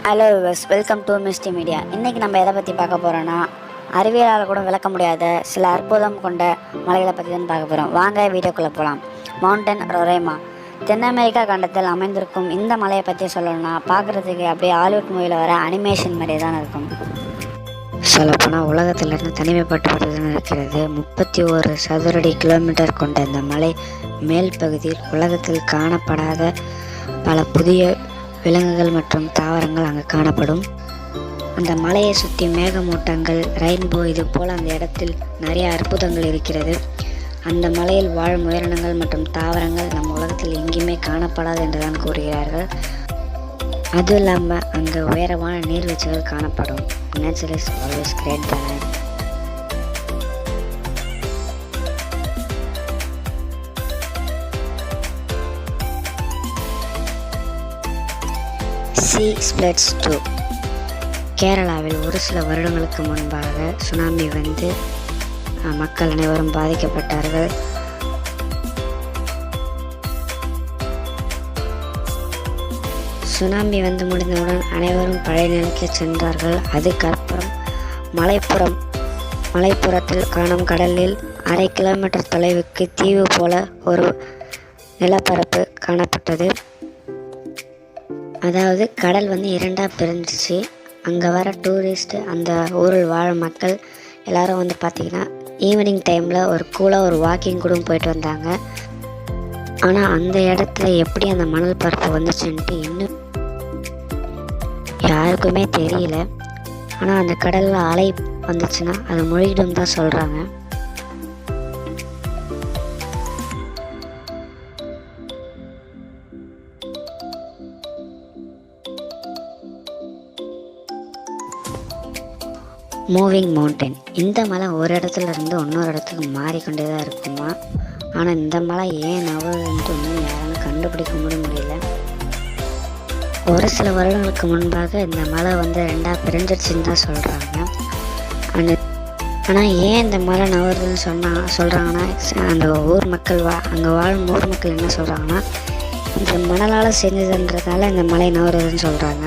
Hello viewers, welcome to Misty Media. இன்றைக்கி நம்ம எதை பற்றி பார்க்க போகிறோன்னா, அறிவியலால் கூட விளக்க முடியாத சில அற்புதம் கொண்ட மலைகளை பற்றி தான் பார்க்க போகிறோம். வாங்க வீடியோக்குள்ளே போகலாம். மவுண்டன் ரொரேமா தென் அமெரிக்கா கண்டத்தில் அமைந்திருக்கும் இந்த மலையை பற்றி சொல்லணும்னா பார்க்குறதுக்கு அப்படியே ஹாலிவுட் மூவியில் வர அனிமேஷன் மாதிரியே தான் இருக்கும். சொல்லப்போனால் உலகத்திலிருந்து தனிமைப்பட்டுதான் இருக்கிறது. 31 சதுரடி கிலோமீட்டர் கொண்ட இந்த மலை மேல் பகுதியில் உலகத்தில் காணப்படாத பல புதிய விலங்குகள் மற்றும் தாவரங்கள் அங்கே காணப்படும். அந்த மலையை சுற்றி மேகமூட்டங்கள், ரெயின்போ, இது போல் அந்த இடத்தில் நிறைய அற்புதங்கள் இருக்கிறது. அந்த மலையில் வாழும் உயிரினங்கள் மற்றும் தாவரங்கள் நம் உலகத்தில் எங்கேயுமே காணப்படாது என்றுதான் கூறுகிறார்கள். அதுவும் இல்லாமல் அங்கே உயரமான நீர்வீழ்ச்சிகள் காணப்படும். நேச்சர் இஸ் ஆல்வேஸ் கிரேட் தானே. C splits 2. கேரளாவில் ஒரு சில வருடங்களுக்கு முன்பாக சுனாமி வந்து மக்கள் அனைவரும் பாதிக்கப்பட்டார்கள். சுனாமி வந்து முடிந்தவுடன் அனைவரும் பழைய நிலைக்கு சென்றார்கள். அதுக்கப்புறம் மலைப்புறத்தில் காணும் கடலில் 1/2 கிலோமீட்டர் தொலைவுக்கு தீவு போல ஒரு நிலப்பரப்பு காணப்பட்டது. அதாவது கடல் வந்து 2ஆக பிரிஞ்சிச்சு. அங்கே வர டூரிஸ்ட், அந்த ஊரில் வாழும் மக்கள் எல்லாரும் வந்து பார்த்திங்கன்னா ஈவினிங் டைமில் ஒரு கூலாக ஒரு வாக்கிங் கூட போயிட்டு வந்தாங்க. ஆனால் அந்த இடத்துல எப்படி அந்த மணல் பரப்பு வந்துச்சுன்ட்டு இன்னும் யாருக்குமே தெரியல. ஆனால் அந்த கடலில் அலை வந்துச்சுன்னா அது மூழ்கிடும் தான் சொல்கிறாங்க. Moving mountain. இந்த மலை ஒரு இடத்துல இருந்து இன்னொரு இடத்துக்கு மாறிக்கொண்டே தான் இருக்குமா. ஆனால் இந்த மலை ஏன் நவருன்ட்டு இன்னும் யாராலும் கண்டுபிடிக்க முடியல. ஒரு சில வருடங்களுக்கு முன்பாக இந்த மலை வந்து 2ஆக பிரிஞ்சிடுச்சுன்னு தான் சொல்கிறாங்க. ஆனால் ஏன் இந்த மலை நவருதுன்னு சொல்கிறாங்கன்னா அந்த ஊர் மக்கள் அங்கே வாழும் ஊர் மக்கள் என்ன சொல்கிறாங்கன்னா, இந்த மணலால் செஞ்சதுன்றதால இந்த மலை நவருதுன்னு சொல்கிறாங்க.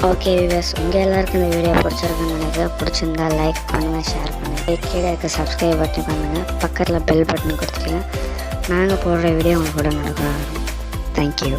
ஓகே வியூவர்ஸ், உங்கள் எல்லாருக்கும் இந்த வீடியோ பிடிச்சிருக்குன்னு நினைக்கிறேன். பிடிச்சிருந்தா லைக் பண்ணுங்கள், ஷேர் பண்ணுங்கள், கீழே இருக்க சப்ஸ்கிரைப் பட்டன் பண்ணுங்கள், பக்கத்தில் பெல் பட்டன் கொடுத்துருங்க. நாங்கள் போடுற வீடியோ உங்களுக்கு கூட நடக்கும். தேங்க்யூ.